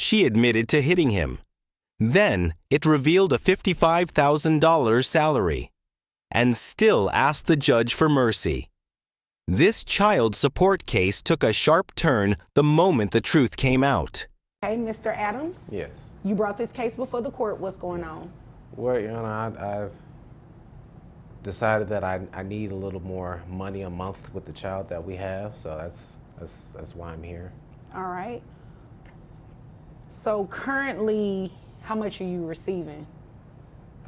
She admitted to hitting him. Then it revealed a $55,000 salary and still asked the judge for mercy. This child support case took a sharp turn the moment the truth came out. Hey, Mr. Adams? Yes. You brought this case before the court. What's going on? Well, Your Honor, I've decided that I need a little more money a month with the child that we have, so that's why I'm here. All right. So currently, how much are you receiving?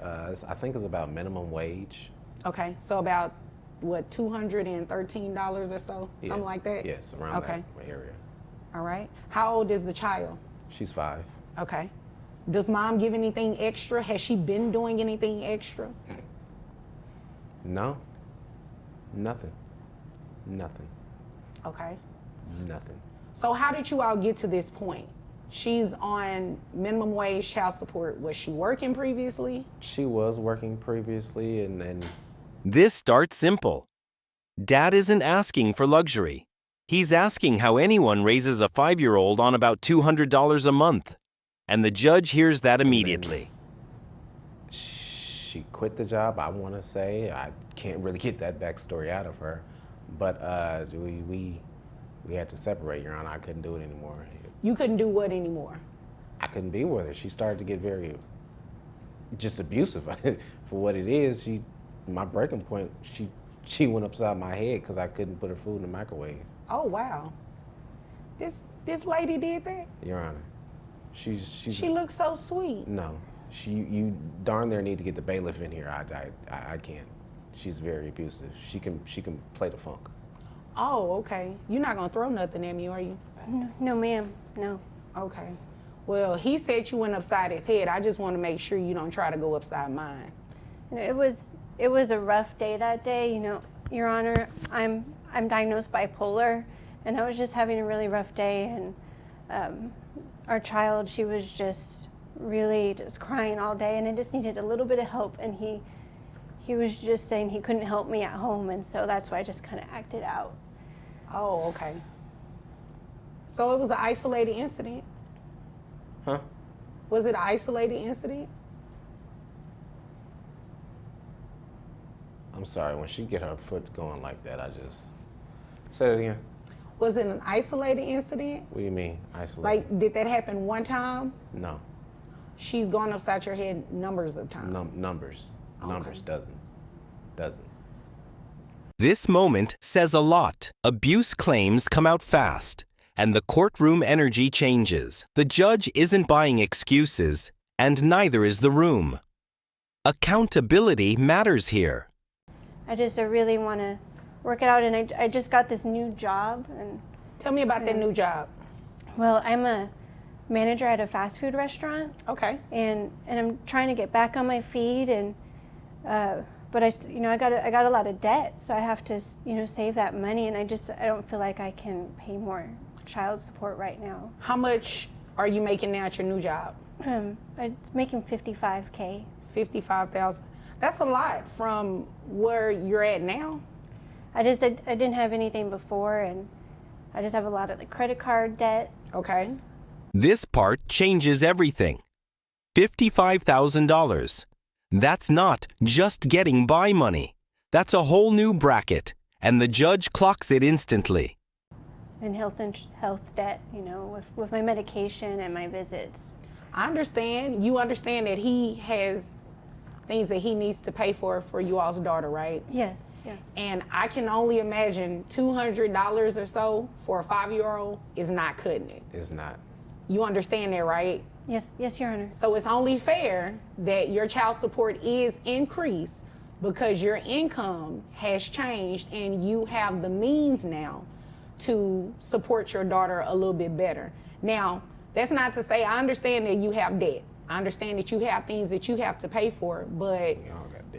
I think it's about minimum wage. Okay, so about, what, $213 or so? Yeah. Something like that? Yes, around that area. All right. How old is the child? She's 5. Okay. Does mom give anything extra? Has she been doing anything extra? No. Nothing. Nothing. Okay. Nothing. So how did you all get to this point? She's on minimum wage child support. Was she working previously? She was working previously and This starts simple. Dad isn't asking for luxury. He's asking how anyone raises a 5-year-old on about $200 a month. And the judge hears that immediately. she quit the job, I want to say. I can't really get that backstory out of her. But we had to separate, Your Honor. I couldn't do it anymore. You couldn't do what anymore? I couldn't be with her. She started to get very just abusive for what it is. My breaking point, she went upside my head because I couldn't put her food in the microwave. Oh, wow. This lady did that? Your Honor, she looks so sweet. No, you darn near need to get the bailiff in here. I can't. She's very abusive. She can play the funk. Oh, okay. You're not gonna throw nothing at me, are you? No, ma'am. No. Okay. Well, he said you went upside his head. I just want to make sure you don't try to go upside mine. It was a rough day that day. You know, Your Honor, I'm diagnosed bipolar, and I was just having a really rough day. And our child, she was just really just crying all day, and I just needed a little bit of help. And he was just saying he couldn't help me at home, and so that's why I just kind of acted out. Oh, okay. So it was an isolated incident? Huh? Was it an isolated incident? I'm sorry, when she get her foot going like that, I just... Say it again. Was it an isolated incident? What do you mean, isolated? Like, did that happen one time? No. She's gone upside your head numbers of times. Numbers. Okay. Numbers, dozens. Dozens. This moment says a lot. Abuse claims come out fast, and the courtroom energy changes. The judge isn't buying excuses, and neither is the room. Accountability matters here. I really want to work it out, and I just got this new job. And Tell me about that new job. well, I'm a manager at a fast food restaurant. Okay. And I'm trying to get back on my feet, and but I got a lot of debt, so I have to save that money, and I don't feel like I can pay more child support right now. How much are you making now at your new job? I'm making $55K. 55,000. That's a lot from where you're at now. I didn't have anything before, and I just have a lot of the credit card debt. Okay. This part changes everything. $55,000. That's not just getting by money. That's a whole new bracket, and the judge clocks it instantly. And health debt, with my medication and my visits. I understand. You understand that he has things that he needs to pay for you all's daughter, right? Yes. And I can only imagine $200 or so for a 5-year-old is not cutting it. It's not. You understand that, right? Yes, Your Honor. So it's only fair that your child support is increased because your income has changed and you have the means now to support your daughter a little bit better. Now, that's not to say, I understand that you have debt. I understand that you have things that you have to pay for, but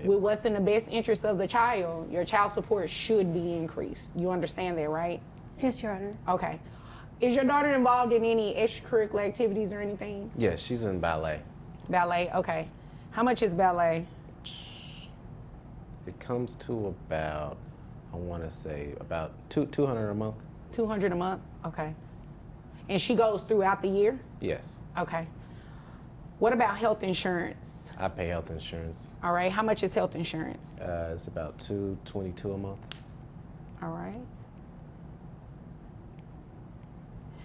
with what's in the best interest of the child, your child support should be increased. You understand that, right? Yes, Your Honor. Okay. Is your daughter involved in any extracurricular activities or anything? Yes, she's in ballet. Ballet, okay. How much is ballet? It comes to about, I want to say, about $200 a month. 200 a month? Okay. And she goes throughout the year? Yes. Okay. What about health insurance? I pay health insurance. All right, how much is health insurance? It's about $222 a month. All right.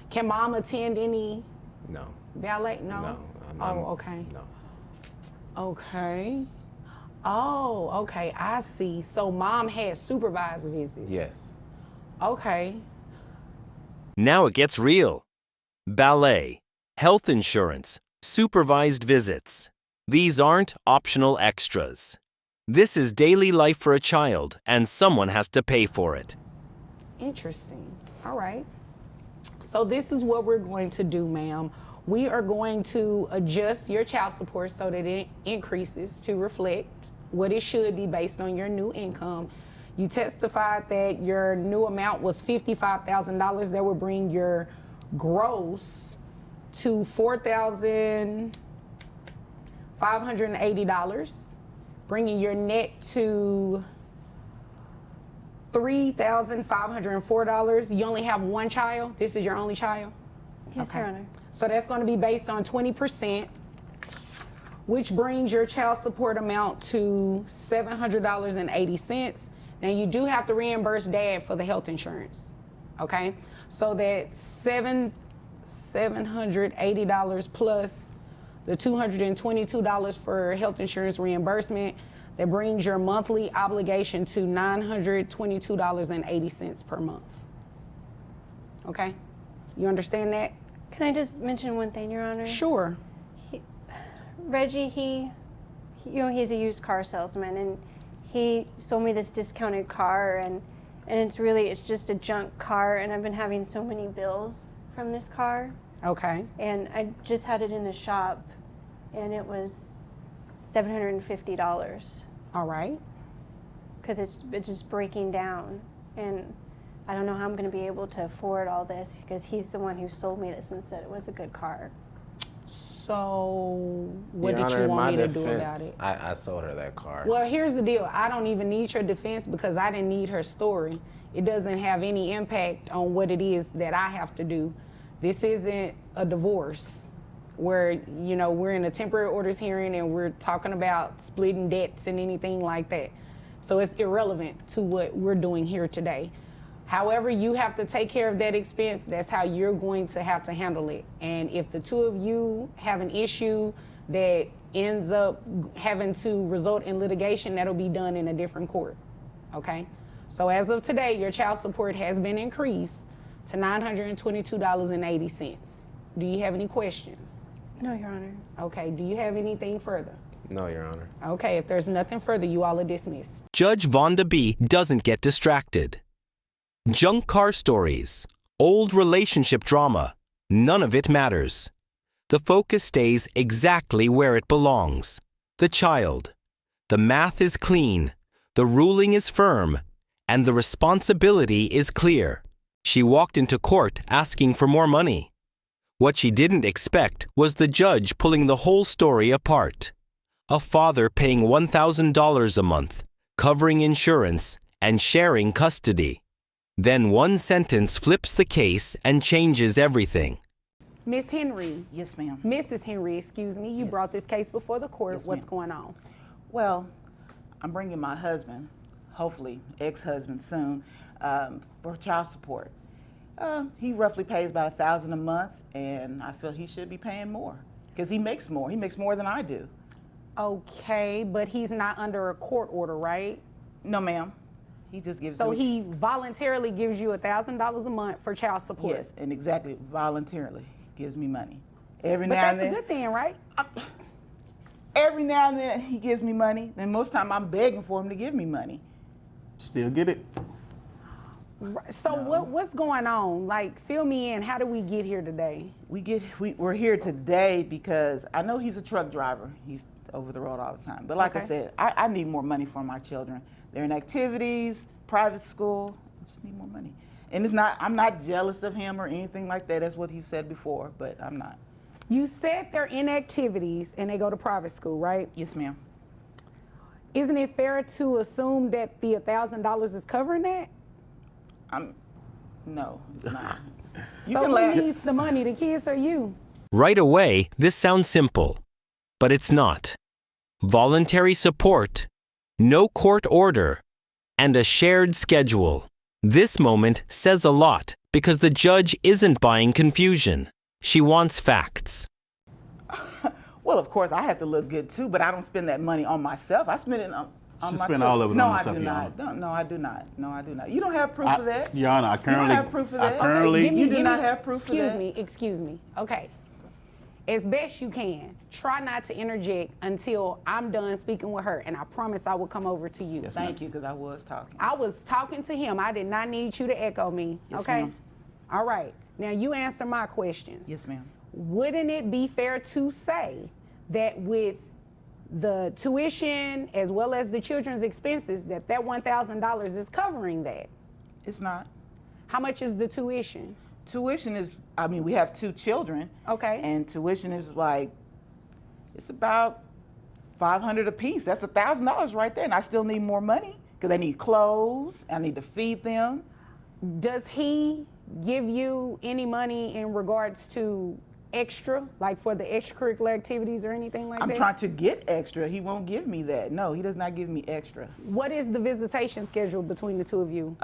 Can mom attend any No. ballet? No? No. Okay. No. Okay. Oh, okay, I see. So mom had supervised visits? Yes. Okay. Now it gets real. Ballet, health insurance, supervised visits. These aren't optional extras. This is daily life for a child, and someone has to pay for it. Interesting. All right. So this is what we're going to do, ma'am. We are going to adjust your child support so that it increases to reflect what it should be based on your new income. You testified that your new amount was $55,000. That would bring your gross to $4,580, bringing your net to $3,504. You only have one child? This is your only child? Yes, Your Honor. So that's going to be based on 20%, which brings your child support amount to $700.80. Now you do have to reimburse dad for the health insurance, okay? So that $780 plus the $222 for health insurance reimbursement, that brings your monthly obligation to $922.80 per month. Okay? You understand that? Can I just mention one thing, Your Honor? Sure. Reggie, he's a used car salesman, and he sold me this discounted car, and it's just a junk car, and I've been having so many bills from this car. Okay. And I just had it in the shop, and it was $750 All right. because it's just breaking down, and I don't know how I'm going to be able to afford all this because he's the one who sold me this and said it was a good car. So what Your did Honor, you in want me my to do about defense, it? I sold her that car. Well, here's the deal. I don't even need your defense because I didn't need her story. It doesn't have any impact on what it is that I have to do. This isn't a divorce where, we're in a temporary orders hearing and we're talking about splitting debts and anything like that. So it's irrelevant to what we're doing here today. However, you have to take care of that expense. That's how you're going to have to handle it. And if the two of you have an issue that ends up having to result in litigation, that'll be done in a different court, okay? So as of today, your child support has been increased to $922.80. Do you have any questions? No, Your Honor. Okay, do you have anything further? No, Your Honor. Okay, if there's nothing further, you all are dismissed. Judge Vonda B doesn't get distracted. Junk car stories, old relationship drama, none of it matters. The focus stays exactly where it belongs. The child. The math is clean, the ruling is firm, and the responsibility is clear. She walked into court asking for more money. What she didn't expect was the judge pulling the whole story apart. A father paying $1,000 a month, covering insurance, and sharing custody. Then one sentence flips the case and changes everything. Miss Henry. Yes, ma'am. Mrs. Henry, excuse me, you Yes. brought this case before the court. Yes, What's ma'am. going on? Well, I'm bringing my husband, hopefully ex-husband soon, for child support. He roughly pays about $1,000 a month, and I feel he should be paying more because he makes more. He makes more than I do. Okay, but he's not under a court order, right? No, ma'am. He just gives So me. he voluntarily gives you $1,000 a month for child support. Yes, and exactly voluntarily gives me money. Every But now that's and a then. good thing, right? Every now and then he gives me money. Then most time I'm begging for him to give me money. Still get it? So what's going on? Like, fill me in. How did we get here today? We're here today because I know he's a truck driver. He's over the road all the time. But like I Okay. said, I need more money for my children. They're in activities, private school. I just need more money. And I'm not jealous of him or anything like that. That's what he said before, but I'm not. You said they're in activities and they go to private school, right? Yes, ma'am. Isn't it fair to assume that the $1,000 is covering that? No, it's not. So who needs the money, the kids or you? Right away, this sounds simple, but it's not. Voluntary support, no court order, and a shared schedule. This moment says a lot because the judge isn't buying confusion. She wants facts. Well, of course, I have to look good too, but I don't spend that money on myself. I spend it on She my spend children. all of it no, on herself, I do Your not. Honor. No, I do not. No, I do not. You don't have proof of that. Your Honor, I currently. You don't have proof of that. I do not have proof of that. Excuse me. Okay. As best you can, try not to interject until I'm done speaking with her, and I promise I will come over to you. Yes, Thank you, because I was talking. I was talking to him. I did not need you to echo me. Yes, okay? ma'am. All right. Now you answer my questions. Yes, ma'am. Wouldn't it be fair to say that with the tuition as well as the children's expenses, that $1,000 is covering that? It's not. How much is the tuition? Tuition is, I mean, we have 2 children. Okay. And tuition is like, it's about $500 a piece. That's $1,000 right there. And I still need more money because they need clothes. I need to feed them. Does he give you any money in regards to extra, like for the extracurricular activities or anything like I'm that? trying to get extra. He won't give me that. No, he does not give me extra. What is the visitation schedule between the two of you?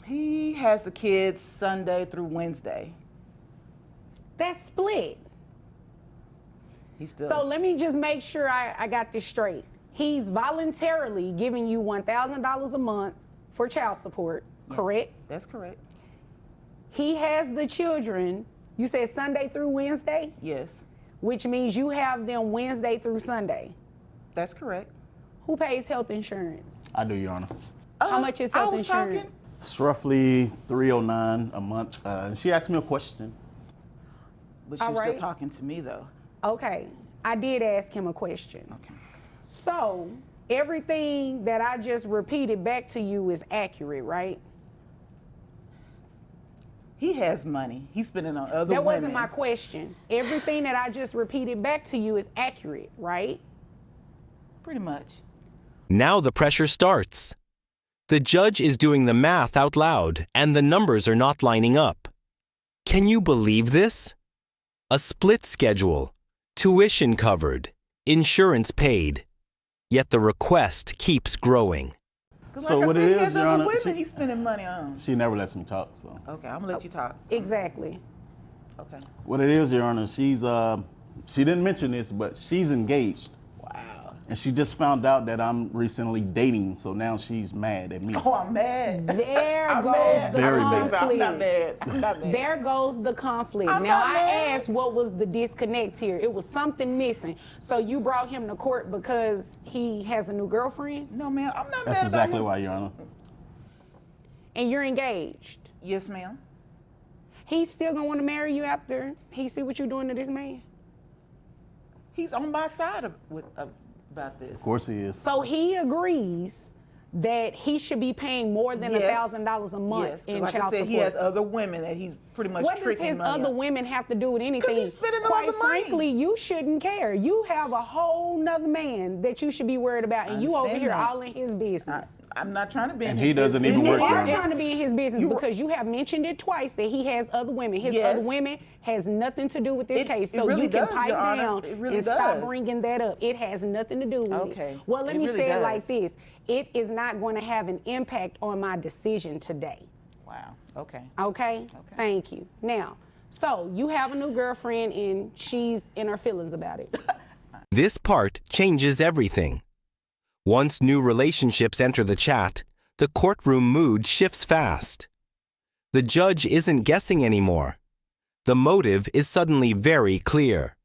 He has the kids Sunday through Wednesday. That's split. He's still. So let me just make sure I got this straight. He's voluntarily giving you $1,000 a month for child support, Yes, correct? That's correct. He has the children, you said Sunday through Wednesday, Yes, which means you have them Wednesday through Sunday. that's correct. Who pays health insurance? I do, Your Honor. How much is health insurance? It's roughly $309 a month. She asked me a question. But she's All right. still talking to me though. Okay, I did ask him a question. Okay. So everything that I just repeated back to you is accurate, right? He has money. He's spending on other That women. wasn't my question. Everything that I just repeated back to you is accurate, right? Pretty much. Now the pressure starts. The judge is doing the math out loud, and the numbers are not lining up. Can you believe this? A split schedule, tuition covered, insurance paid. Yet the request keeps growing. 'Cause So like what I it said, is, he has Your other Honor, women he's spending money on. She never lets me talk, so. Okay, I'm gonna let you talk. Exactly. Okay. What it is, Your Honor, she's, she didn't mention this, but she's engaged. Wow. And she just found out that I'm recently dating, so now she's mad at me. Oh, I'm mad. There I'm goes mad. the Very bad. conflict. I'm not mad. I'm not mad. There goes the conflict. I'm Now not I mad. asked what was the disconnect here. It was something missing. So you brought him to court because he has a new girlfriend No, ma'am. I'm not That's mad exactly about him. why, Your Honor. and you're engaged. Yes, ma'am. He's still gonna want to marry you after he see what you're doing to this man. He's on my side about this. Of course he is. So he agrees that he should be paying more than Yes. $1,000 a month Yes, 'cause in like child I said, support. he has other women that he's pretty much What does tricking his money other on. women have to do with anything? he's spending all Quite the money. frankly, you shouldn't care. You have a whole nother man that you should be worried about, and you over understand here that. all in his business. I'm not trying to be in And his he doesn't business. even You work are there. trying to be in his business You- because you have mentioned it twice that he has other women. His Yes. other women has nothing to do with this It- case. it So really you can does, pipe Your Honor. down It really and stop does. bringing that up. It has nothing to do with Okay. it. Well, let It me really say it does. like this. It is not going to have an impact on my decision today. Wow. Okay. Okay? Thank you. Now, so you have a new girlfriend and she's in her feelings about it. This part changes everything. Once new relationships enter the chat, the courtroom mood shifts fast. The judge isn't guessing anymore. The motive is suddenly very clear.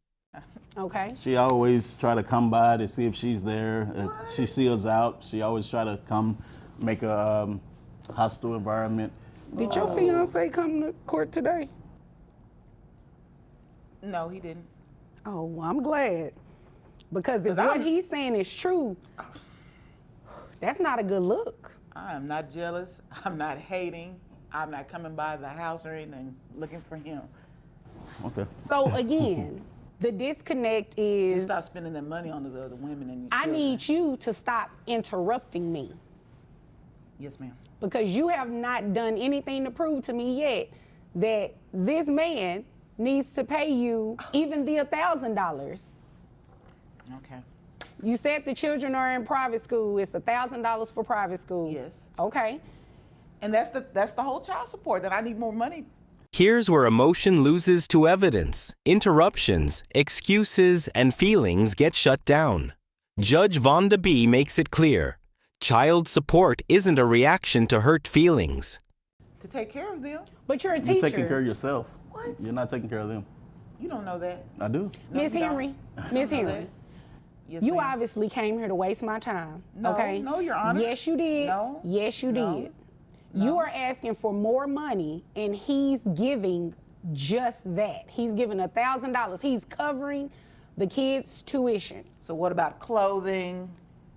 Okay? She always try to come by to see if she's there. If she sees out, she always try to come make a hostile environment. Did your fiance come to court today? No, he didn't. Oh, well, I'm glad. Because if 'Cause what I'm- he's saying is true, that's not a good look. I am not jealous. I'm not hating. I'm not coming by the house or anything looking for him. Okay. So again, the disconnect Just is stop spending that money on those other women and your I children. need you to stop interrupting me Yes, ma'am. because you have not done anything to prove to me yet that this man needs to pay you even the $1,000. Okay. You said the children are in private school. It's $1,000 for private school. Yes. Okay. And that's the whole child support, that I need more money. Here's where emotion loses to evidence. Interruptions, excuses, and feelings get shut down. Judge Vonda B makes it clear. Child support isn't a reaction to hurt feelings. To take care of them. But you're a teacher. You're taking care of yourself. What? You're not taking care of them. You don't know that. I do. No, Miss you don't. Henry, Miss Henry, Yes, you ma'am. obviously came here to waste my time. No, okay? no, Your Honor. Yes, you did. No, Yes, you no, did. You are asking for more money, and he's giving just that. He's giving $1,000. He's covering the kids' tuition. So what about clothing?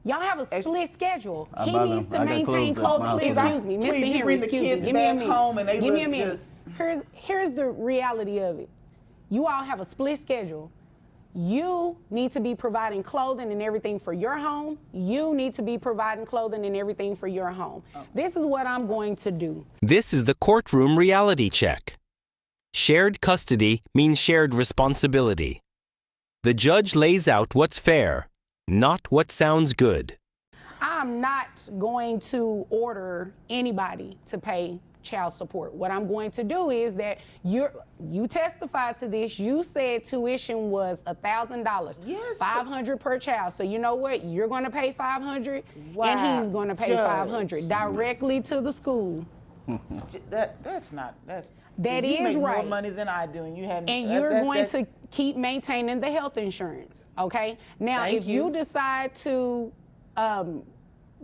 Y'all have a split schedule. I He buy needs them. to I got maintain clothes at my clothing. house. Excuse me, Mr. Please, you Henry, bring the excuse me. kids Give me a back minute. home and they Give me a look minute. just- Here's the reality of it. You all have a split schedule. You need to be providing clothing and everything for your home. You need to be providing clothing and everything for your home. This is what I'm going to do. This is the courtroom reality check. Shared custody means shared responsibility. The judge lays out what's fair, not what sounds good. I'm not going to order anybody to pay child support. What I'm going to do is that you testified to this. You said tuition was $1,000. Yes. $500 per child. So you know what? You're going to pay $500, Wow, and he's going to pay Judge. $500 directly to the school. That's That you is make right. more money than I do, and you hadn't. And you're going to keep maintaining the health insurance, okay? Now, Thank if you you. decide to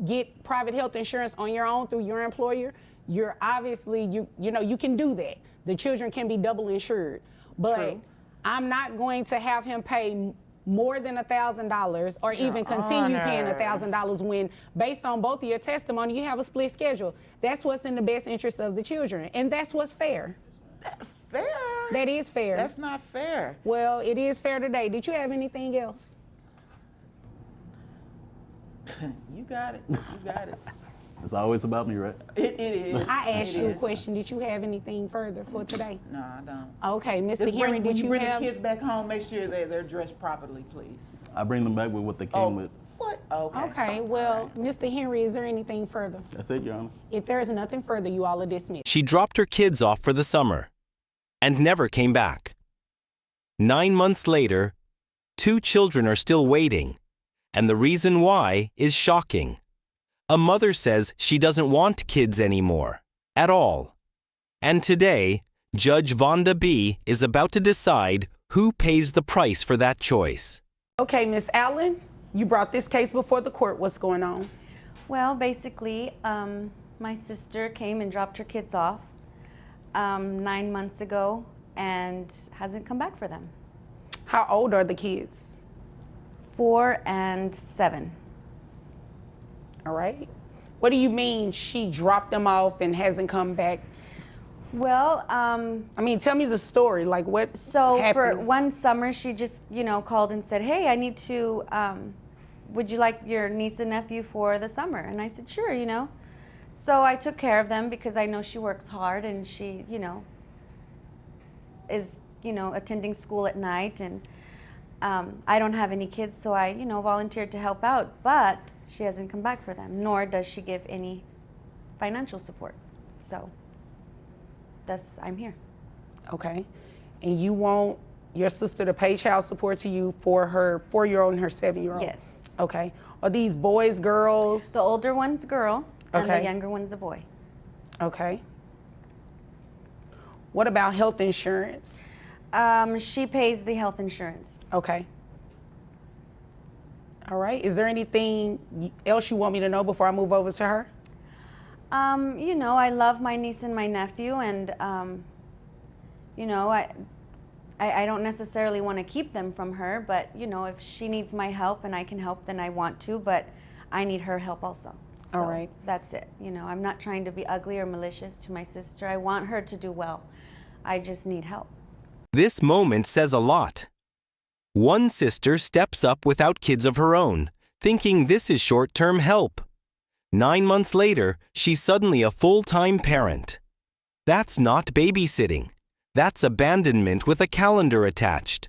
get private health insurance on your own through your employer, you're obviously, you can do that. The children can be double insured. But True. I'm not going to have him pay more than $1,000 or even continue paying Honor. $1,000 when, based on both of your testimony, you have a split schedule. That's what's in the best interest of the children, and that's what's fair. fair. That is fair. That's not fair. Well, it is fair today. Did you have anything else? You got it. You got it. It's always about me, right? It is. I asked It you a is. question. Did you have anything further for today? No, I don't. Okay, Mr. Just Henry, when did you you bring have? the kids back home, make sure they're dressed properly, please. I bring them back with what they came with. What? Okay. Okay, well, Mr. Henry, is there anything further? That's it, Your Honor. If there is nothing further, you all are dismissed. She dropped her kids off for the summer and never came back. 9 months later, 2 children are still waiting, and the reason why is shocking. A mother says she doesn't want kids anymore, at all. And today, Judge Vonda B is about to decide who pays the price for that choice. Okay, Miss Allen, you brought this case before the court. What's going on? Well, basically, my sister came and dropped her kids off 9 months ago and hasn't come back for them. How old are the kids? 4 and 7. All right. What do you mean she dropped them off and hasn't come back? Well, I mean, tell me the story. Like, what so for happened? one summer, she just, called and said, hey, I need to, would you like your niece and nephew for the summer? And I said, sure, So I took care of them because I know she works hard and she, is, attending school at night. And I don't have any kids, so I, volunteered to help out. But she hasn't come back for them, nor does she give any financial support. So I'm here. Okay. And you want your sister to pay child support to you for her 4-year-old and her 7-year-old? Yes. Okay. Are these boys, girls? The older one's a girl, and Okay. the younger one's a boy. Okay. What about health insurance? She pays the health insurance. Okay. All right. Is there anything else you want me to know before I move over to her? I love my niece and my nephew, and I don't necessarily want to keep them from her, but if she needs my help and I can help, then I want to, but I need her help also. So All right. That's it. I'm not trying to be ugly or malicious to my sister. I want her to do well. I just need help. This moment says a lot. One sister steps up without kids of her own, thinking this is short-term help. 9 months later, she's suddenly a full-time parent. That's not babysitting. That's abandonment with a calendar attached.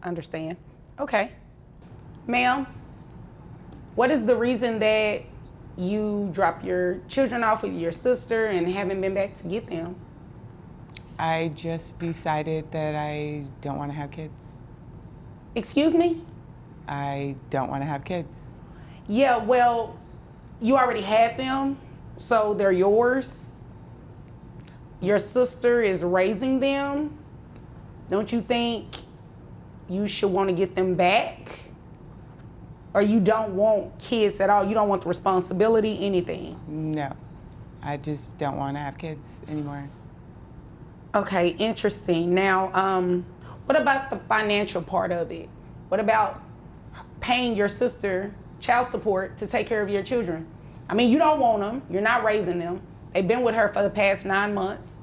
Understand. Okay. Ma'am, what is the reason that you dropped your children off with your sister and haven't been back to get them? I just decided that I don't want to have kids. Excuse me? I don't want to have kids. Yeah, well, you already had them, so they're yours. Your sister is raising them. Don't you think you should want to get them back? Or you don't want kids at all? You don't want the responsibility, anything? No, I just don't want to have kids anymore. Okay, interesting. Now, what about the financial part of it? What about paying your sister child support to take care of your children? I mean, you don't want them. You're not raising them. They've been with her for the past 9 months.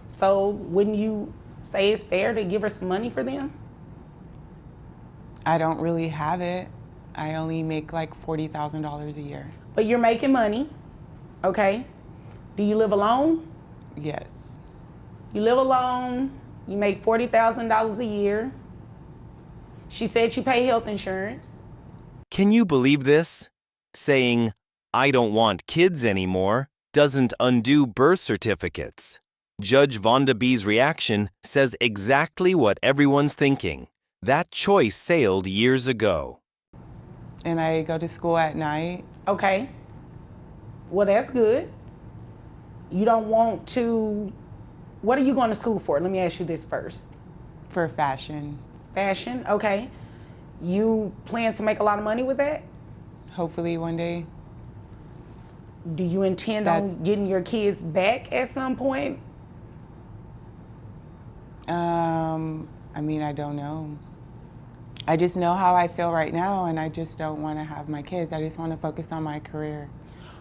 So wouldn't you say it's fair to give her some money for them? I don't really have it. I only make like $40,000 a year. But you're making money, okay? Do you live alone? Yes. You live alone. You make $40,000 a year. She said you pay health insurance. Can you believe this? Saying, I don't want kids anymore, doesn't undo birth certificates. Judge Vonda B's reaction says exactly what everyone's thinking. That choice sailed years ago. And I go to school at night. Okay. Well, that's good. You don't want to... What are you going to school for? Let me ask you this first. For fashion. Fashion, okay. You plan to make a lot of money with that? Hopefully one day. Do you intend on getting your kids back at some point? I mean, I don't know. I just know how I feel right now, and I just don't want to have my kids. I just want to focus on my career.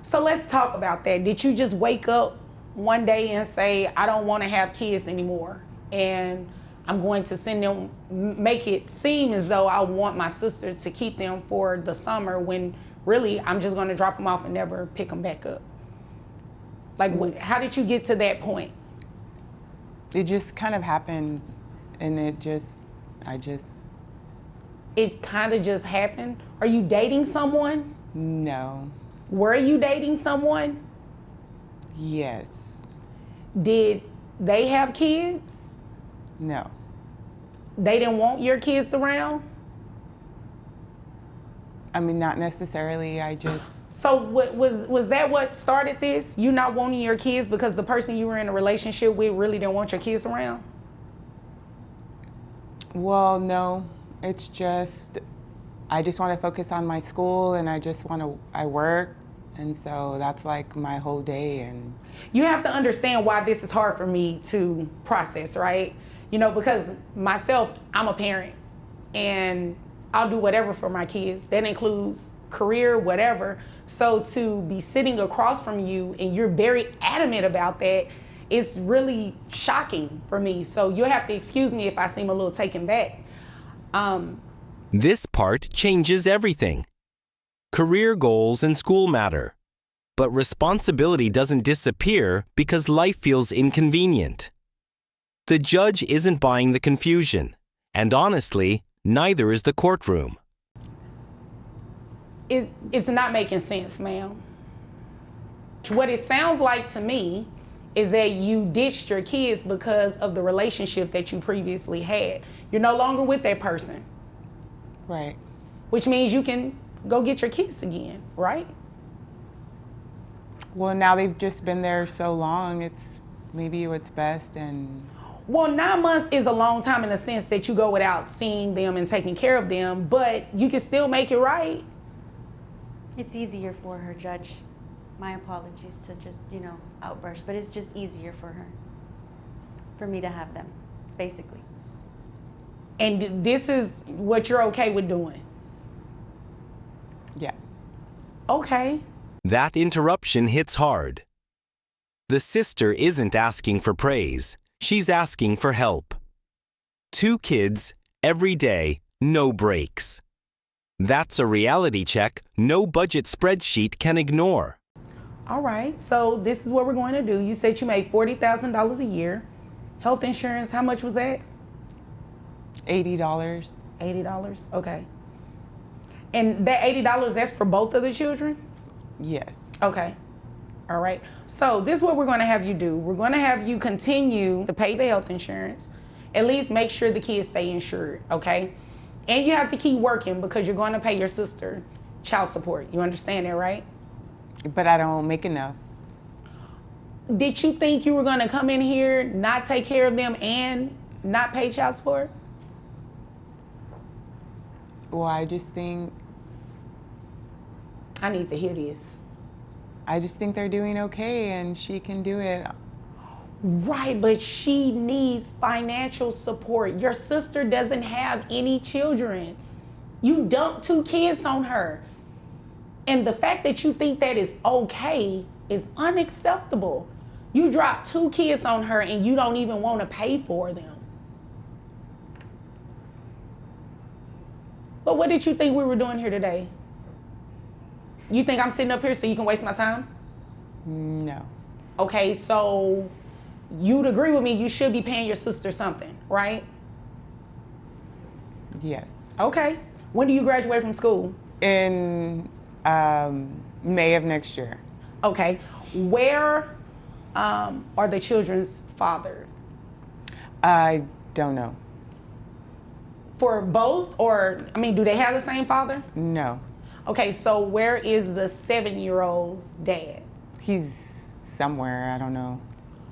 So let's talk about that. Did you just wake up one day and say, I don't want to have kids anymore, and I'm going to send them, make it seem as though I want my sister to keep them for the summer, when really I'm just going to drop them off and never pick them back up? Like, how did you get to that point? It just kind of happened, and it kind of just happened? Are you dating someone? No. Were you dating someone? Yes. Did they have kids? No. They didn't want your kids around? I mean, not necessarily. I just... So was that what started this? You not wanting your kids because the person you were in a relationship with really didn't want your kids around? Well, no. It's just, I just want to focus on my school, and I work, and so that's like my whole day. And you have to understand why this is hard for me to process, right? You know, because myself, I'm a parent, and I'll do whatever for my kids. That includes career, whatever. So to be sitting across from you and you're very adamant about that, it's really shocking for me. So you'll have to excuse me if I seem a little taken back. This part changes everything. Career goals and school matter. But responsibility doesn't disappear because life feels inconvenient. The judge isn't buying the confusion. And honestly, neither is the courtroom. It's not making sense, ma'am. What it sounds like to me is that you ditched your kids because of the relationship that you previously had. You're no longer with that person. Right. Which means you can go get your kids again, right? Well, now they've just been there so long, it's maybe what's best. And well, 9 months is a long time in the sense that you go without seeing them and taking care of them, but you can still make it right. It's easier for her, Judge. My apologies to just, outburst, but it's just easier for her, for me to have them, basically. And this is what you're okay with doing? Yeah. Okay. That interruption hits hard. The sister isn't asking for praise. She's asking for help. 2 kids, every day, no breaks. That's a reality check no budget spreadsheet can ignore. All right, so this is what we're going to do. You said you make $40,000 a year. Health insurance, how much was that? $80. $80, okay. And that $80, that's for both of the children? Yes. Okay. All right. So this is what we're going to have you do. We're going to have you continue to pay the health insurance. At least make sure the kids stay insured, okay? And you have to keep working because you're going to pay your sister child support. You understand that, right? But I don't make enough. Did you think you were going to come in here, not take care of them, and not pay child support? Well, I just think I need to hear this. they're doing okay and she can do it. Right, but she needs financial support. Your sister doesn't have any children. You dumped 2 kids on her. And the fact that you think that is okay is unacceptable. You dropped 2 kids on her and you don't even want to pay for them. But what did you think we were doing here today? You think I'm sitting up here so you can waste my time? No. Okay, so you'd agree with me, you should be paying your sister something, right? Yes. Okay. When do you graduate from school? In May of next year. Okay. Where are the children's father? I don't know. For both, or, I mean, do they have the same father? No. Okay, so where is the 7-year-old's dad? He's somewhere. I don't know.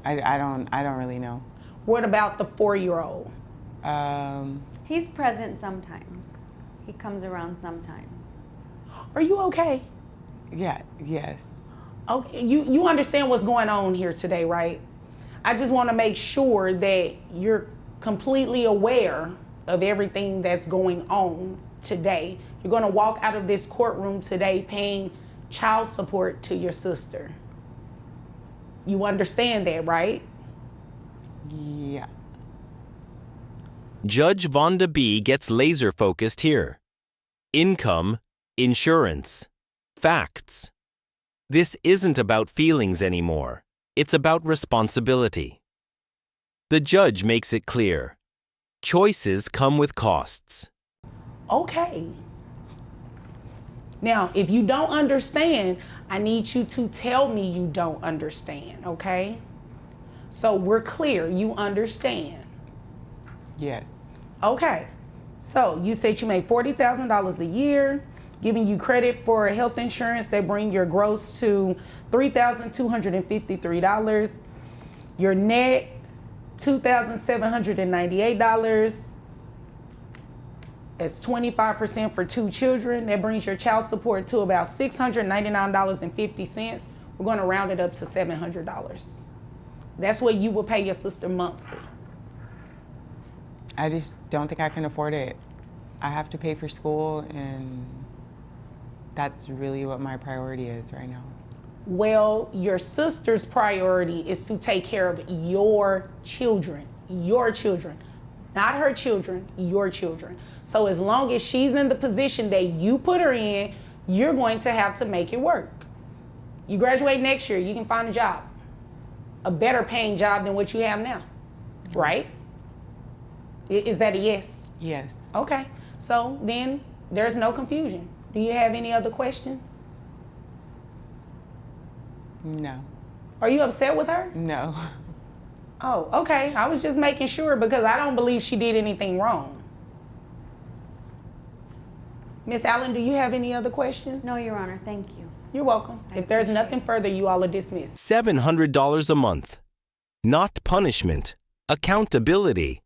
I don't really know. What about the 4-year-old? He's present sometimes. He comes around sometimes. Are you okay? Yeah. Yes. Okay, you understand what's going on here today, right? I just want to make sure that you're completely aware of everything that's going on today. You're going to walk out of this courtroom today paying child support to your sister. You understand that, right? Yeah. Judge Vonda B gets laser focused here. Income, insurance, facts. This isn't about feelings anymore. It's about responsibility. The judge makes it clear. Choices come with costs. Okay. Now, if you don't understand, I need you to tell me you don't understand, okay? So we're clear, you understand. Yes. Okay. So you said you make $40,000 a year, giving you credit for health insurance that bring your gross to $3,253. Your net, $2,798. That's 25% for 2 children. That brings your child support to about $699.50. We're going to round it up to $700. That's what you will pay your sister monthly. I just don't think I can afford it. I have to pay for school, and that's really what my priority is right now. Well, your sister's priority is to take care of your children, not her children, your children. So as long as she's in the position that you put her in, you're going to have to make it work. You graduate next year, you can find a job, a better paying job than what you have now, right? Is that a yes? Yes. Okay, so then there's no confusion. Do you have any other questions? No. Are you upset with her? No. Oh, okay. I was just making sure because I don't believe she did anything wrong. Miss Allen, do you have any other questions? No, Your Honor, thank you. You're welcome. If there's nothing further, you all are dismissed. $700 a month. Not punishment, accountability.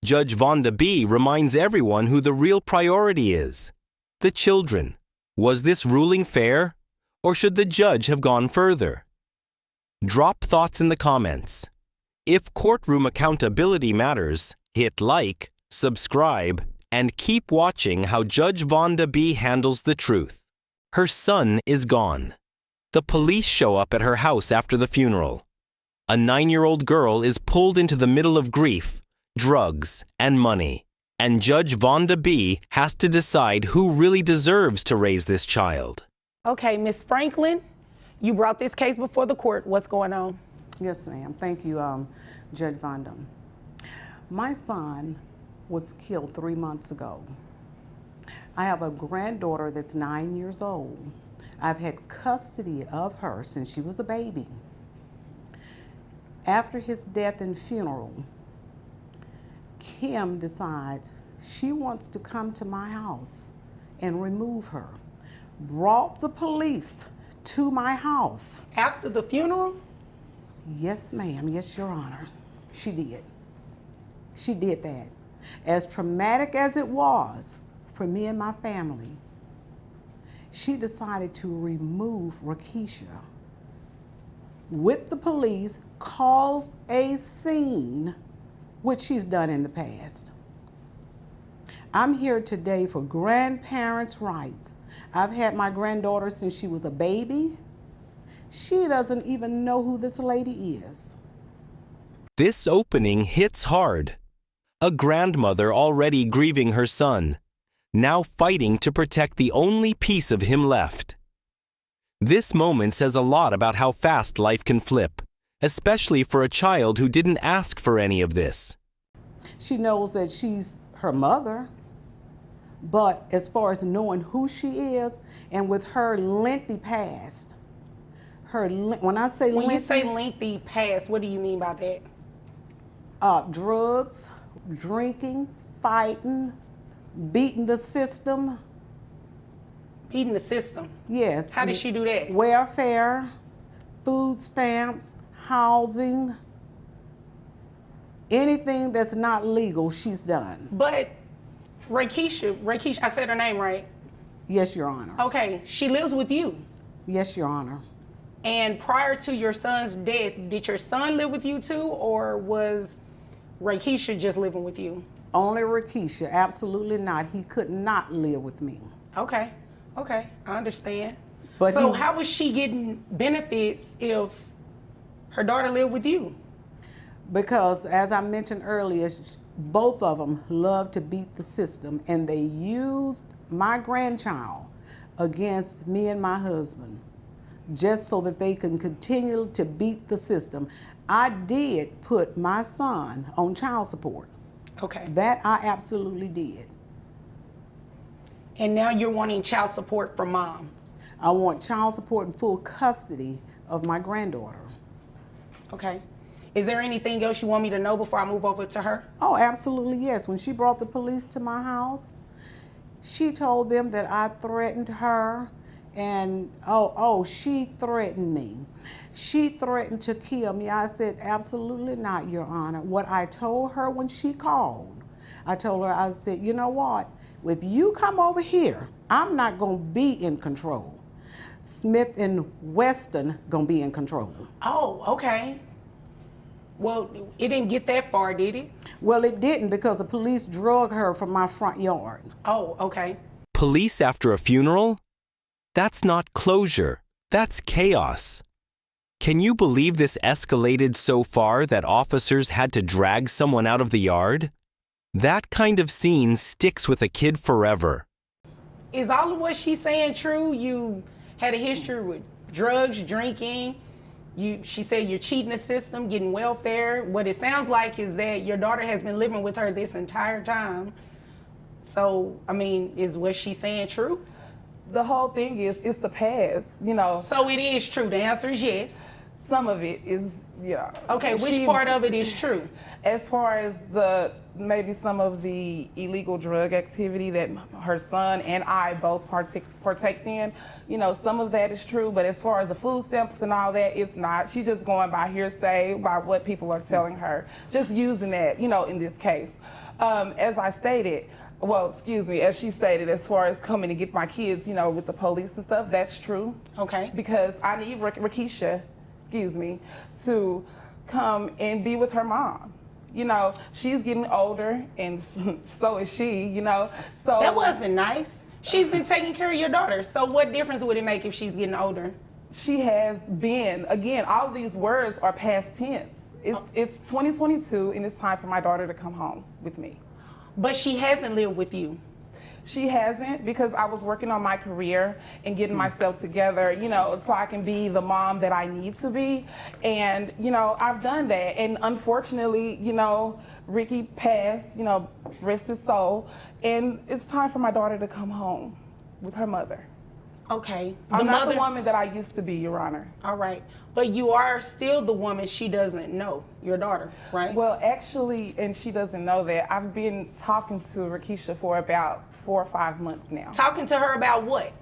Judge Vonda B reminds everyone who the real priority is. The children. Was this ruling fair? Or should the judge have gone further? Drop thoughts in the comments. If courtroom accountability matters, hit like, subscribe, and keep watching how Judge Vonda B handles the truth. Her son is gone. The police show up at her house after the funeral. A 9-year-old girl is pulled into the middle of grief, drugs, and money. And Judge Vonda B has to decide who really deserves to raise this child. Okay, Miss Franklin, You brought this case before the court. What's going on? Yes, ma'am. Thank you, Judge Vonda. My son was killed 3 months ago. I have a granddaughter that's 9 years old. I've had custody of her since she was a baby. After his death and funeral, Kim decides she wants to come to my house and remove her. Brought the police to my house. After the funeral? Yes, ma'am. Yes, Your Honor. She did. She did that. As traumatic as it was for me and my family, she decided to remove Rakisha with the police, caused a scene, which she's done in the past. I'm here today for grandparents' rights. I've had my granddaughter since she was a baby. She doesn't even know who this lady is. This opening hits hard. A grandmother already grieving her son, now fighting to protect the only piece of him left. This moment says a lot about how fast life can flip, especially for a child who didn't ask for any of this. She knows that she's her mother, but as far as knowing who she is, and with her lengthy past, when I say When lengthy, you say lengthy past, what do you mean by that? Drugs, drinking, fighting, beating the system. Beating the system? Yes. How did she do that? Welfare, food stamps, housing, anything that's not legal, she's done. But Rakisha, I said her name right? Yes, Your Honor. Okay, she lives with you. Yes, Your Honor. And prior to your son's death, did your son live with you too, or was Rakisha just living with you? Only Rakisha, absolutely not. He could not live with me. Okay, I understand. But so how was she getting benefits if her daughter lived with you? Because, as I mentioned earlier, both of them love to beat the system, and they used my grandchild against me and my husband, just so that they can continue to beat the system. I did put my son on child support. Okay. That I absolutely did. And now you're wanting child support from mom? I want child support and full custody of my granddaughter. Okay. Is there anything else you want me to know before I move over to her? Oh, absolutely, yes. When she brought the police to my house, she told them that I threatened her, and she threatened me. She threatened to kill me. I said, absolutely not, Your Honor. What I told her when she called, I said, you know what? If you come over here, I'm not gonna be in control. Smith and Weston gonna be in control. Oh, okay. Well, it didn't get that far, did it? Well, it didn't, because the police drug her from my front yard. Oh, okay. Police after a funeral? That's not closure. That's chaos. Can you believe this escalated so far that officers had to drag someone out of the yard? That kind of scene sticks with a kid forever. Is all of what she's saying true? You had a history with drugs, drinking. She said you're cheating the system, getting welfare. What it sounds like is that your daughter has been living with her this entire time. So, I mean, is what she's saying true? The whole thing is, it's the past, you know. So it is true. The answer is yes. Some of it is, yeah. Okay, which part of it is true? As far as maybe some of the illegal drug activity that her son and I both partake in, you know, some of that is true, but as far as the food stamps and all that, it's not. She's just going by hearsay, by what people are telling her, just using that, you know, in this case. As I stated, as she stated, as far as coming to get my kids, you know, with the police and stuff, that's true. Okay. Because I need Rakisha, to come and be with her mom. You know, she's getting older, and so is she, you know. So that wasn't nice. She's been taking care of your daughter. So what difference would it make if she's getting older? She has been, again, all of these words are past tense. It's 2022, and it's time for my daughter to come home with me. But she hasn't lived with you. She hasn't, because I was working on my career and getting myself together, you know, so I can be the mom that I need to be. And, you know, I've done that. And unfortunately, you know, Ricky passed, you know, rest his soul. And it's time for my daughter to come home with her mother. Okay. I'm not the woman that I used to be, Your Honor. All right. But you are still the woman she doesn't know, your daughter, right? Well, actually, and she doesn't know that, I've been talking to Rakisha for about 4 or 5 months now. Talking to her about what?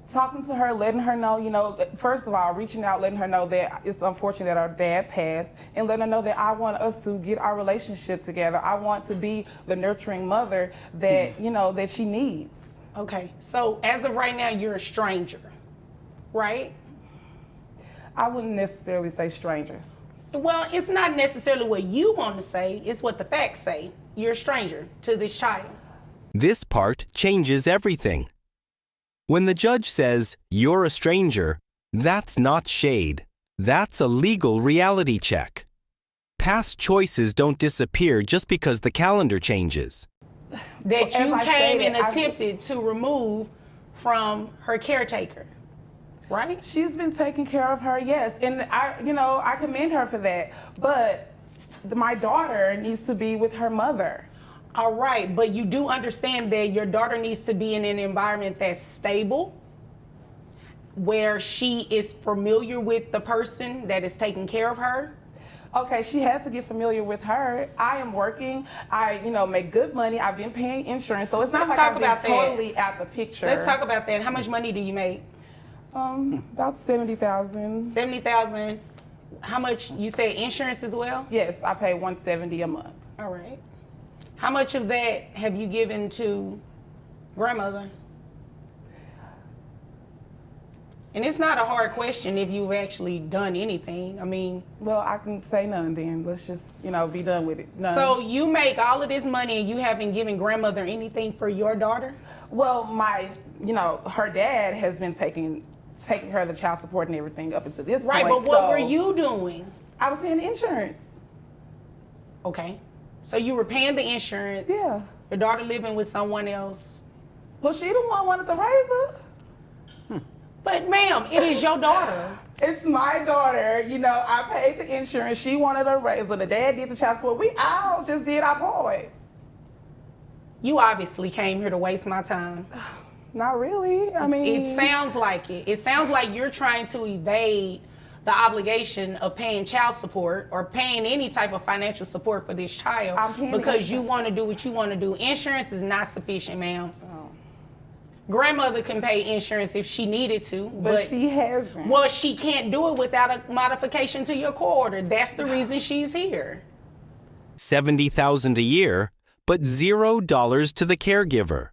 Talking to her, letting her know, you know, first of all, reaching out, letting her know that it's unfortunate that our dad passed, and letting her know that I want us to get our relationship together. I want to be the nurturing mother that, you know, that she needs. Okay, so as of right now, you're a stranger, right? I wouldn't necessarily say strangers. Well, it's not necessarily what you want to say, it's what the facts say. You're a stranger to this child. This part changes everything. When the judge says, "You're a stranger," that's not shade. That's a legal reality check. Past choices don't disappear just because the calendar changes. That Well, you as I came stated, and attempted to remove from her caretaker, right? She's been taking care of her, yes, and I commend her for that. But my daughter needs to be with her mother. All right, but you do understand that your daughter needs to be in an environment that's stable, where she is familiar with the person that is taking care of her. Okay, she has to get familiar with her. I am working. I, make good money. I've been paying insurance, so it's not like I've been totally out the picture. Let's talk about that. How much money do you make? About $70,000. $70,000. How much? You say insurance as well? Yes, I pay $170 a month. All right. How much of that have you given to grandmother? And it's not a hard question if you've actually done anything. I mean, well, I can say none then. Let's just, be done with it. None. So you make all of this money and you haven't given grandmother anything for your daughter? Well, her dad has been taking care of the child support and everything up until this point. Right, but what were you doing? I was paying the insurance. Okay. So you were paying the insurance. Yeah. Your daughter living with someone else. Well, she the one wanted to raise her. But ma'am, it is your daughter. It's my daughter. I paid the insurance. She wanted a raise her. The dad did the child support. We all just did our part. You obviously came here to waste my time. Not really. I mean, it sounds like it. It sounds like you're trying to evade the obligation of paying child support or paying any type of financial support for this child because you want to do what you want to do. Insurance is not sufficient, ma'am. Grandmother can pay insurance if she needed to, but she hasn't. Well, she can't do it without a modification to your court order. That's the reason she's here. $70,000 a year, but $0 to the caregiver.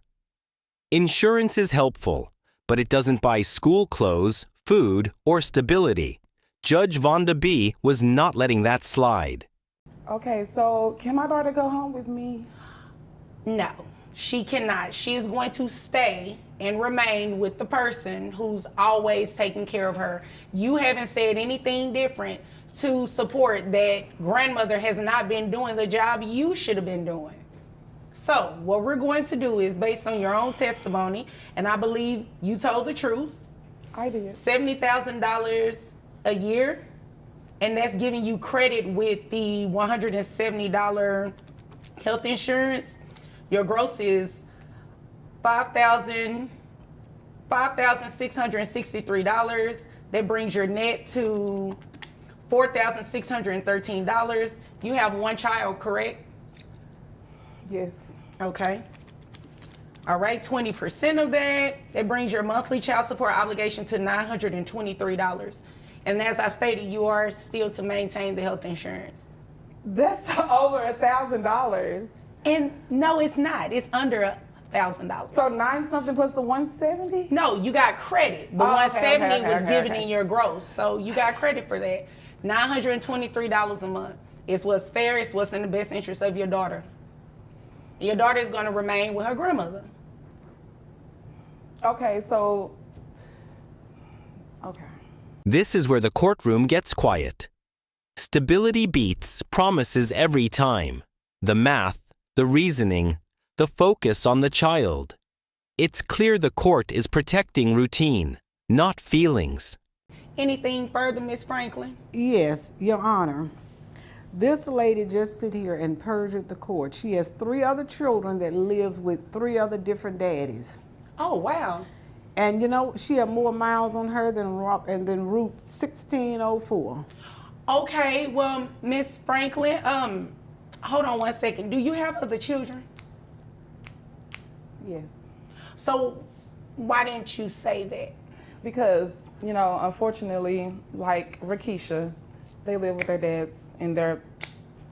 Insurance is helpful, but it doesn't buy school clothes, food, or stability. Judge Vonda B was not letting that slide. Okay, so can my daughter go home with me? No. She cannot. She is going to stay and remain with the person who's always taking care of her. You haven't said anything different to support that grandmother has not been doing the job you should have been doing. So what we're going to do is, based on your own testimony, and I believe you told the truth. I did. $70,000 a year, and that's giving you credit with the $170 health insurance. Your gross is $5,663. That brings your net to $4,613. You have one child, correct? Yes. Okay. All right, 20% of that brings your monthly child support obligation to $923. And as I stated, you are still to maintain the health insurance. That's over $1,000. And no, it's not. It's under $1,000. So 9 something plus the 170? No, you got credit. The 170 was given in your gross. So you got credit for that. $923 a month. It's what's fair. It's what's in the best interest of your daughter. Your daughter is going to remain with her grandmother. Okay, so, okay. This is where the courtroom gets quiet. Stability beats promises every time. The math, the reasoning, the focus on the child. It's clear the court is protecting routine, not feelings. Anything further, Miss Franklin? Yes, Your Honor. This lady just sit here and perjured the court. She has 3 other children that lives with 3 other different daddies. Oh, wow. And you know, she had more miles on her than Route 1604. Okay, well, Miss Franklin, hold on one second. Do you have other children? Yes. So why didn't you say that? Because, you know, unfortunately, like Rakisha, they live with their dads and their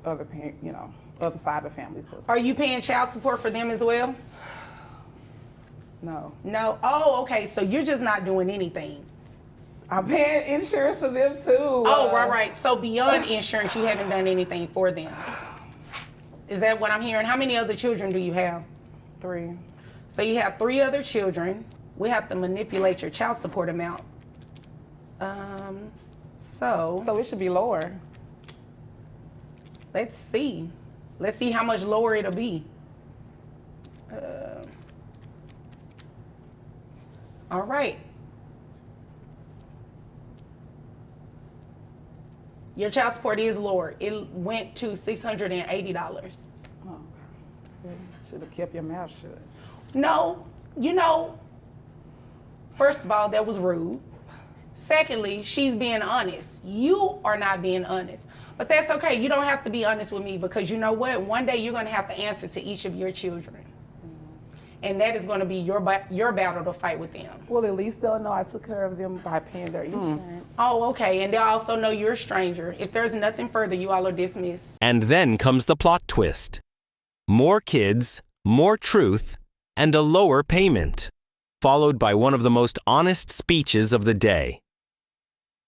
other parent, you know, other side of the family too. Are you paying child support for them as well? No. No? Oh, okay, so you're just not doing anything. I'm paying insurance for them too. Oh, right. So beyond insurance, you haven't done anything for them. Is that what I'm hearing? How many other children do you have? 3. So you have 3 other children. We have to manipulate your child support amount. So it should be lower. Let's see. Let's see how much lower it'll be. All right. Your child support is lower. It went to $680. Oh, okay. Should have kept your mouth shut. No, you know, first of all, that was rude. Secondly, she's being honest. You are not being honest. But that's okay. You don't have to be honest with me because you know what? One day you're going to have to answer to each of your children. And that is going to be your battle to fight with them. Well, at least they'll know I took care of them by paying their insurance. Oh, okay. And they'll also know you're a stranger. If there's nothing further, you all are dismissed. And then comes the plot twist. More kids, more truth, and a lower payment, followed by one of the most honest speeches of the day.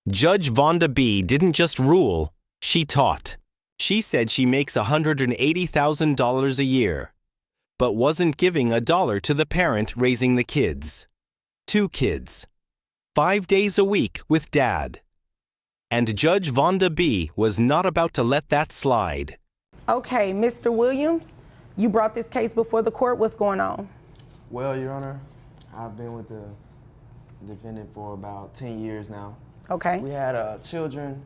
Judge Vonda B didn't just rule, she taught. She said she makes $180,000 a year, but wasn't giving $1 to the parent raising the kids. 2 kids, 5 days a week with dad. And Judge Vonda B was not about to let that slide. Okay, Mr. Williams, you brought this case before the court. What's going on? Well, Your Honor, I've been with the defendant for about 10 years now. Okay. We had children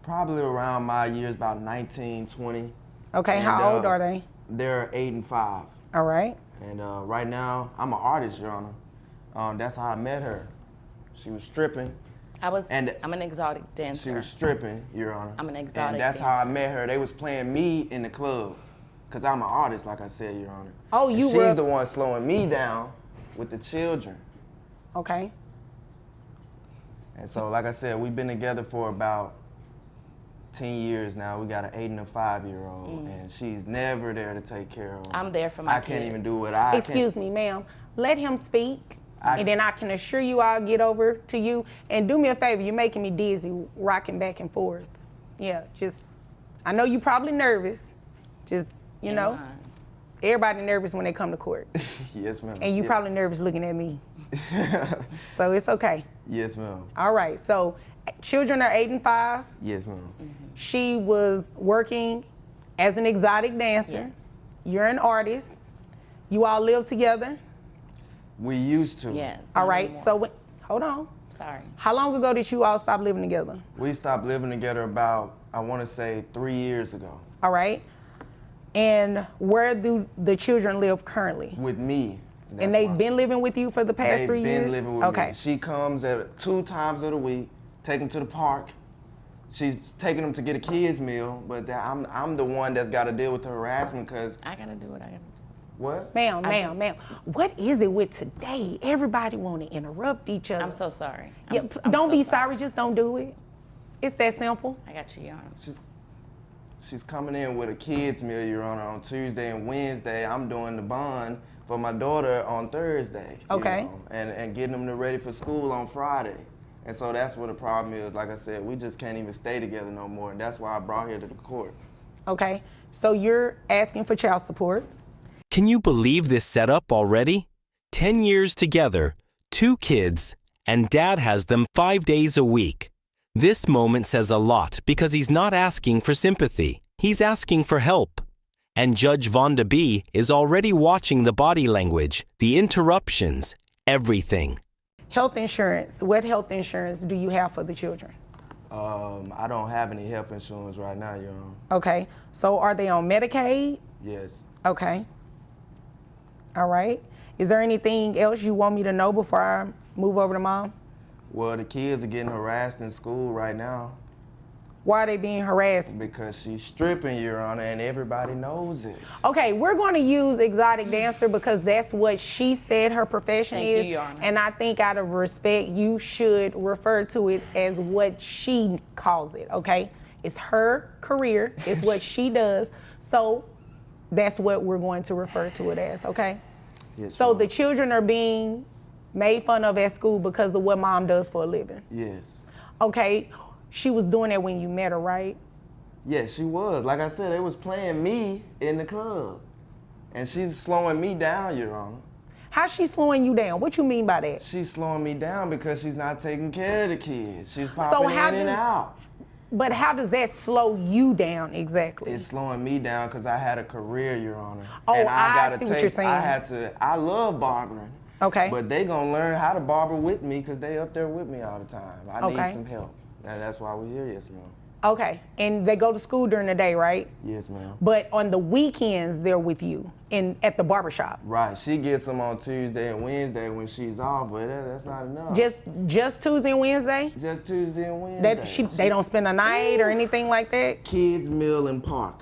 probably around my years, about 19, 20. Okay, And, how old are they? They're 8 and 5. All right. And right now, I'm an artist, Your Honor. That's how I met her. She was stripping. I'm an exotic dancer. She was stripping, Your Honor. I'm an exotic And that's dancer. how I met her. They was playing me in the club. Because I'm an artist, like I said, Your Honor. Oh, And you she's were. the one slowing me down with the children. Okay. And so, like I said, we've been together for about 10 years now. We got an 8 and a 5-year-old, and she's never there to take care of them. I'm there for my I can't kids. even do what I Excuse me, ma'am. Let him speak, and then I can assure you I'll get over to you. And do me a favor, you're making me dizzy, rocking back and forth. Yeah, just, I know you're probably nervous. Just, you know, everybody nervous when they come to court. Yes, ma'am. And you Yes. probably nervous looking at me. So it's okay. Yes, ma'am. All right, so children are 8 and 5. Yes, ma'am. She was working as an exotic dancer. You're an artist. You all live together. We used to. Yes. All right, so hold on. Sorry. How long ago did you all stop living together? We stopped living together about, I want to say, 3 years ago. All right. And where do the children live currently? With me. And they've been living with you for the past 3 years? They've been living with okay. me. She comes at 2 times of the week, take them to the park. She's taking them to get a kids meal, but I'm the one that's got to deal with the harassment because. I gotta do what I gotta do. What? Ma'am. What is it with today? Everybody want to interrupt each other. I'm so sorry. Don't be sorry. Just don't do it. It's that simple. I got you, Your Honor. She's coming in with a kids meal, Your Honor, on Tuesday and Wednesday. I'm doing the bond for my daughter on Thursday. Okay. You know, and getting them ready for school on Friday. And so that's what the problem is. Like I said, we just can't even stay together no more. And that's why I brought her to the court. Okay. So you're asking for child support. Can you believe this setup already? 10 years together, 2 kids, and dad has them 5 days a week. This moment says a lot because he's not asking for sympathy. He's asking for help. And Judge Vonda B is already watching the body language, the interruptions, everything. Health insurance. What health insurance do you have for the children? I don't have any health insurance right now, Your Honor. Okay. So are they on Medicaid? Yes. Okay. All right. Is there anything else you want me to know before I move over to Mom? Well, the kids are getting harassed in school right now. Why are they being harassed? Because she's stripping, Your Honor, and everybody knows it. Okay, we're going to use exotic dancer because that's what she said her profession Thank is. you, Your Honor. And I think out of respect, you should refer to it as what she calls it, okay? It's her career, it's what she does. So that's what we're going to refer to it as, okay? Yes, So Mom. the children are being made fun of at school because of what Mom does for a living. Yes. Okay, she was doing that when you met her, right? Yes, she was. Like I said, they was playing me in the club. And she's slowing me down, Your Honor. How's she slowing you down? What you mean by that? She's slowing me down because she's not taking care of the kids. She's popping in and out. But how does that slow you down exactly? It's slowing me down because I had a career, Your Honor. Oh, and I see what you're saying. I love barbering. Okay. But they gonna learn how to barber with me because they up there with me all the time. I Okay. need some help. And that's why we're here, yes, ma'am. Okay, and they go to school during the day, right? Yes, ma'am. But on the weekends, they're with you at the barbershop. Right, she gets them on Tuesday and Wednesday when she's off, but that's not enough. Just Tuesday and Wednesday? Just Tuesday and Wednesday. They don't spend a night or anything like that? Kids Meal and Park.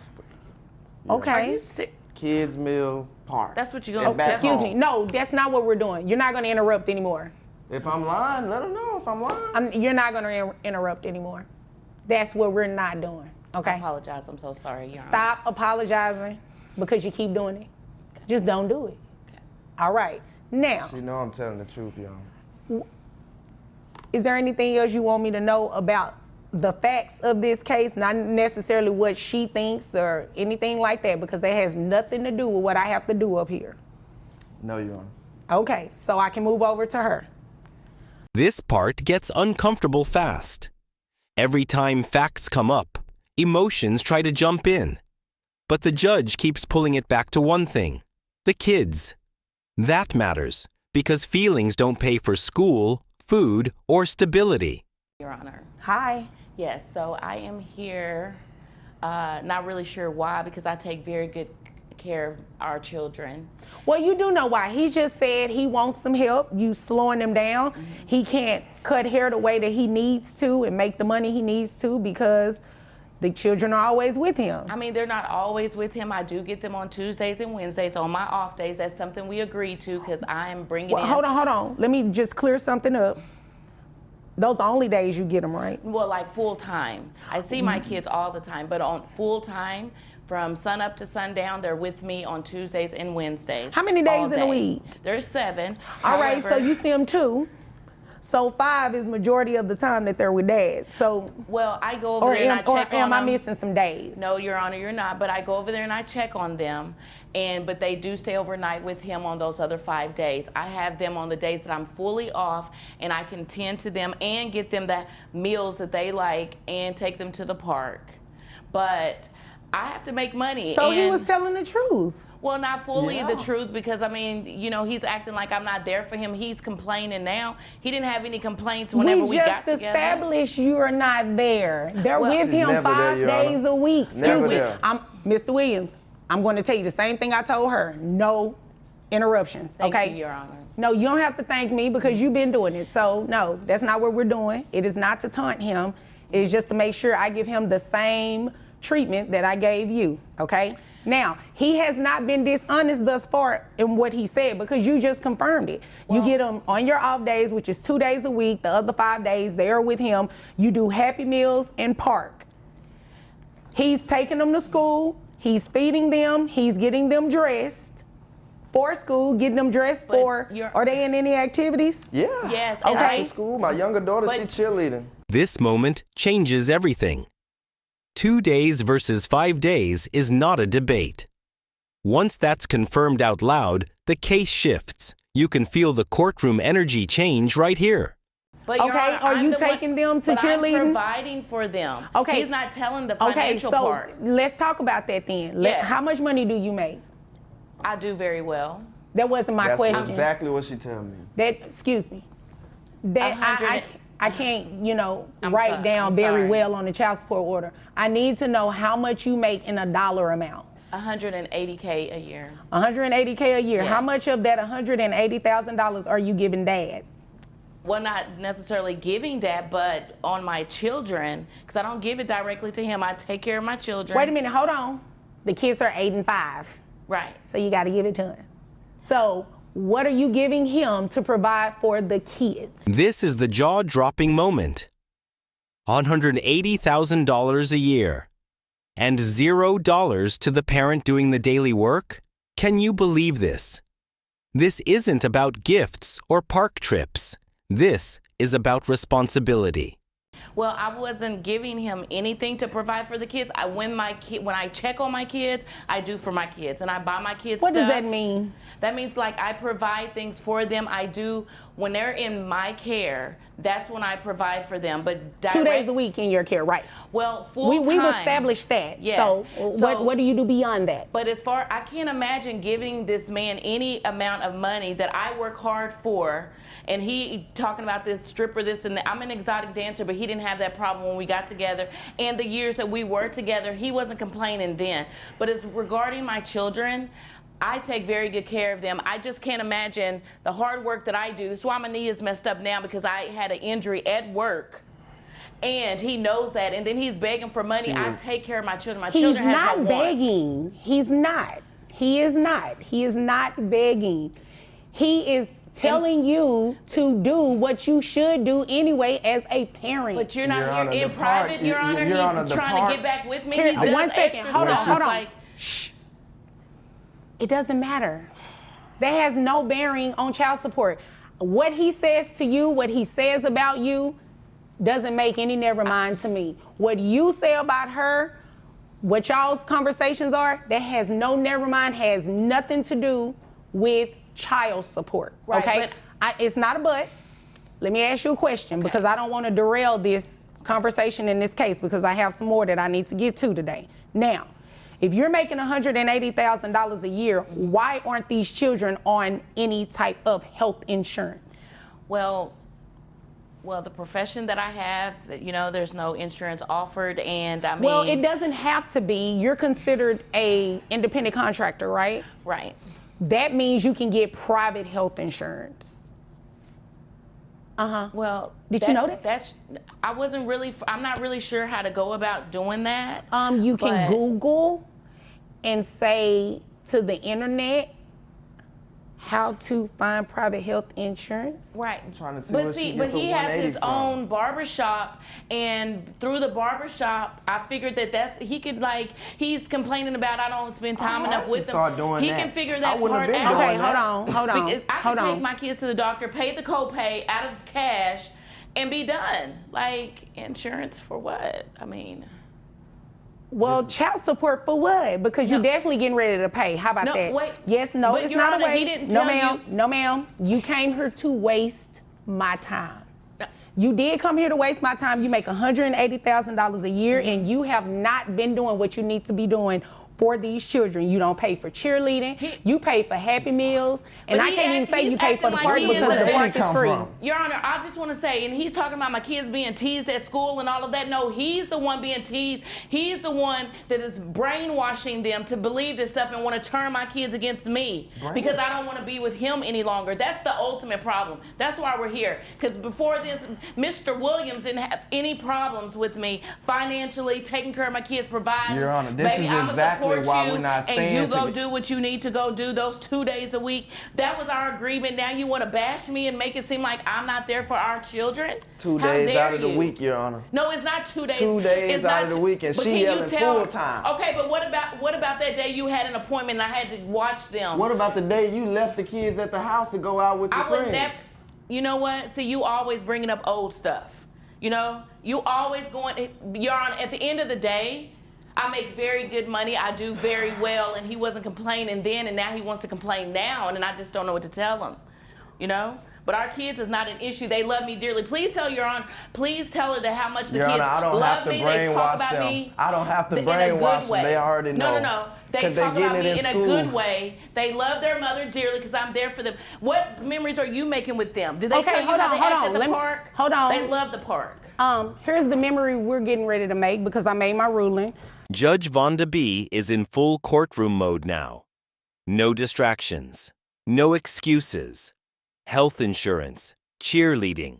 Okay. Are you sick? Kids Meal Park. That's what you're And going to back Excuse me. home. No, that's not what we're doing. You're not going to interrupt anymore. If I'm lying, let them know if I'm lying. You're not going to interrupt anymore. That's what we're not doing. I Okay? apologize. I'm so sorry, Your Honor. Stop apologizing because you keep doing it. Just don't do it. Okay. All right. Now, You know I'm telling the truth, y'all. is there anything else you want me to know about the facts of this case? Not necessarily what she thinks or anything like that, because that has nothing to do with what I have to do up here. No, Your Honor. Okay, so I can move over to her. This part gets uncomfortable fast. Every time facts come up, emotions try to jump in. But the judge keeps pulling it back to one thing: the kids. That matters, because feelings don't pay for school, food, or stability. Your Honor. Hi. Yes, so I am here, not really sure why, because I take very good care of our children. Well, you do know why. He just said he wants some help. You slowing him down. Mm-hmm. He can't cut hair the way that he needs to and make the money he needs to because the children are always with him. I mean, they're not always with him. I do get them on Tuesdays and Wednesdays. On my off days, that's something we agreed to because I am bringing in. Hold on. Let me just clear something up. Those are only days you get them, right? Well, like full time. I see my kids all the time, but on full time, from sun up to sundown, they're with me on Tuesdays and Wednesdays. How many days all in a day. week? There's 7. All right, so However, you see them 2. So 5 is majority of the time that they're with dad. So, well, I go over there and I check on am I them. missing some days? No, Your Honor, you're not. But I go over there and I check on them, but they do stay overnight with him on those other 5 days. I have them on the days that I'm fully off, and I can tend to them and get them the meals that they like and take them to the park. But I have to make money. So he and- was telling the truth. Well, not fully Yeah. the truth, because I mean, you know, he's acting like I'm not there for him. He's complaining now. He didn't have any complaints whenever we got just together. established you are not there. They're Well- with She's him never 5 there, Your Honor. days a week. Never Excuse me. there. Mr. Williams, I'm going to tell you the same thing I told her. No interruptions, Thank okay? you, Your Honor. No, you don't have to thank me because you've been doing it. So, no, that's not what we're doing. It is not to taunt him. It's just to make sure I give him the same treatment that I gave you, okay? Now, he has not been dishonest thus far in what he said because you just confirmed it. You get him on your off days, which is 2 days a week. The other 5 days, they are with him. You do Happy Meals and Park. He's taking them to school. He's feeding them. He's getting them dressed for school, getting them dressed But for. you're- Are they in any activities? Yeah. Yes, and Okay. After school, my younger daughter, But- she cheerleading. This moment changes everything. 2 days versus 5 days is not a debate. Once that's confirmed out loud, the case shifts. You can feel the courtroom energy change right here. But Your Okay, Honor, are I'm you the one- taking them to but I'm cheerleading? providing for them. Okay. He's not telling the Okay, financial so part. let's talk about that then. Yes. How much money do you make? I do very well. That wasn't my That's question. exactly what she told me. That, excuse me. That 100 I can't, I'm write sorry, down I'm very sorry. well on the child support order. I need to know how much you make in a dollar amount. $180K a year. $180K a year. Yes. How much of that $180,000 are you giving dad? Well, not necessarily giving that, but on my children, because I don't give it directly to him. I take care of my children. Wait a minute, hold on. The kids are 8 and 5, Right. so you got to give it to him. So what are you giving him to provide for the kids? This is the jaw-dropping moment. $180,000 a year. And $0 to the parent doing the daily work? Can you believe this? This isn't about gifts or park trips. This is about responsibility. Well, I wasn't giving him anything to provide for the kids. When I check on my kids, I do for my kids, and I buy my kids What stuff. does that mean? That means like I provide things for them. I do when they're in my care. That's when I provide for them. But 2 days a week in your care, right? Well, full time. We've established that. Yes. So what do you do beyond that? But as far, I can't imagine giving this man any amount of money that I work hard for, and he talking about this stripper, this and that. I'm an exotic dancer, but he didn't have that problem when we got together. And the years that we were together, he wasn't complaining then. But as regarding my children, I take very good care of them. I just can't imagine the hard work that I do. That's why my knee is messed up now, because I had an injury at work. And he knows that, and then he's begging for money. I take care of my children. My children have no He's not wants. begging. He's not. He is not. He is not begging. He is telling you to do what you should do anyway as a parent. But you're not Your Honor, in the private, part- Your Honor. Your Honor, He's the trying part- to get back with me. Here, He does 1 second. extra Hold on, stuff, hold on. like- Shh. It doesn't matter. That has no bearing on child support. What he says to you, what he says about you, doesn't make any never mind to me. What you say about her, what y'all's conversations are, that has no never mind, has nothing to do with child support. Right, okay? It's not a but. Let me ask you a question, because I don't want to derail this conversation in this case, because I have some more that I need to get to today. Now, if you're making $180,000 a year, why aren't these children on any type of health insurance? Well, the profession that I have, there's no insurance offered, and I mean. Well, it doesn't have to be. You're considered a independent contractor, right? Right. That means you can get private health insurance. Well, Did you know that? I'm not really sure how to go about doing that. You can but- Google and say to the internet how to find private health insurance. Right. I'm trying to see But where she see, get but the he has 180 his from. own barbershop, and through the barbershop, I figured he could, like, he's complaining about I don't spend time I enough had with to him. start doing He that. can figure I that wouldn't have part been out. doing Okay, that. hold on. Because I can take my kids to the doctor, pay the copay out of cash, and be done. Like, insurance for what? I mean. Well, child support for what? Because you're definitely getting ready to pay. How about No, that? wait. Yes, no, But it's Your not Honor, a waste. he didn't No, tell ma'am. you- No, ma'am. You came here to waste my time. No. You did come here to waste my time. You make $180,000 a year, and you have not been doing what you need to be doing for these children. You don't pay for cheerleading. You pay for Happy Meals, and But I can't even say he's you pay for acting the like park he because is the a- park is come free. from? Your Honor, I just want to say, and he's talking about my kids being teased at school and all of that. No, he's the one being teased. He's the one that is brainwashing them to believe this stuff and want to turn my kids against me because I don't want to be with him any longer. That's the ultimate problem. That's why we're here. Because before this, Mr. Williams didn't have any problems with me financially, taking care of my kids, providing. Your Honor, this Baby, is I'ma exactly support why you, we're not and staying you go toge- do what you need to go do those 2 days a week. That was our agreement. Now you want to bash me and make it seem like I'm not there for our children? 2 How days dare out of the you? week, Your Honor. No, it's not 2 days. 2 days It's out not of the two- week, and but she can you yelling tell- full time. Okay, but what about that day you had an appointment and I had to watch them? What about the day you left the kids at the house to go out with your I would friends? never. You know what? See, you always bringing up old stuff. You always going. Your Honor, at the end of the day, I make very good money. I do very well, and he wasn't complaining then, and now he wants to complain now, and I just don't know what to tell him. you know? But our kids is not an issue. They love me dearly. Please tell Your Honor, please tell her that how much the Your kids Honor, I don't have love to me. They talk brainwash about them. me. I don't have to in a brainwash good them. They way. already know. No. They 'Cause talk they about getting me it in in a school. good way. They love their mother dearly because I'm there for them. What memories are you making with them? Do they Okay, tell you hold how on, they hold act on. at the Let me- park? hold on. They love the park. Here's the memory we're getting ready to make because I made my ruling. Judge Vonda B is in full courtroom mode now. No distractions, no excuses, health insurance, cheerleading,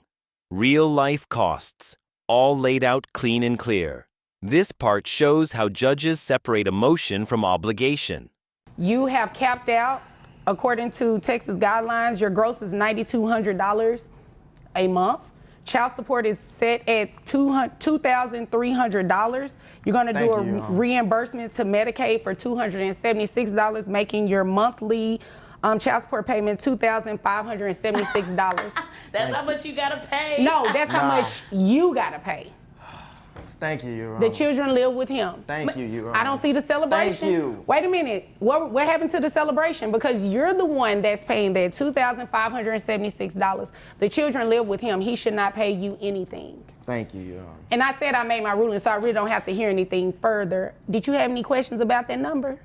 real life costs, all laid out clean and clear. This part shows how judges separate emotion from obligation. You have capped out, according to Texas guidelines, your gross is $9,200 a month. Child support is set at $2,300. You're going to do a reimbursement to Medicaid for $276, making your monthly child support payment $2,576. That's how much you gotta pay. No, that's how much you got to pay. Thank you, Your Honor. The children live with him. Thank you, Your Honor. I don't see the celebration. Thank you. Wait a minute. What happened to the celebration? Because you're the one that's paying that $2,576. The children live with him. He should not pay you anything. Thank you, Your Honor. And I said I made my ruling, so I really don't have to hear anything further. Did you have any questions about that number?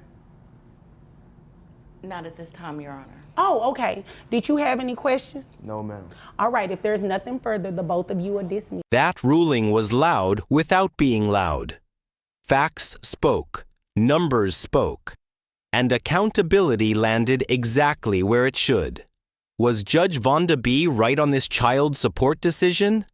Not at this time, Your Honor. Oh, okay. Did you have any questions? No, ma'am. All right, if there's nothing further, the both of you are dismissed. That ruling was loud without being loud. Facts spoke, numbers spoke, and accountability landed exactly where it should. Was Judge Vonda B right on this child support decision?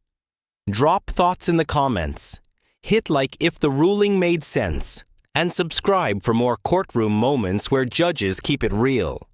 Drop thoughts in the comments, hit like if the ruling made sense, and subscribe for more courtroom moments where judges keep it real.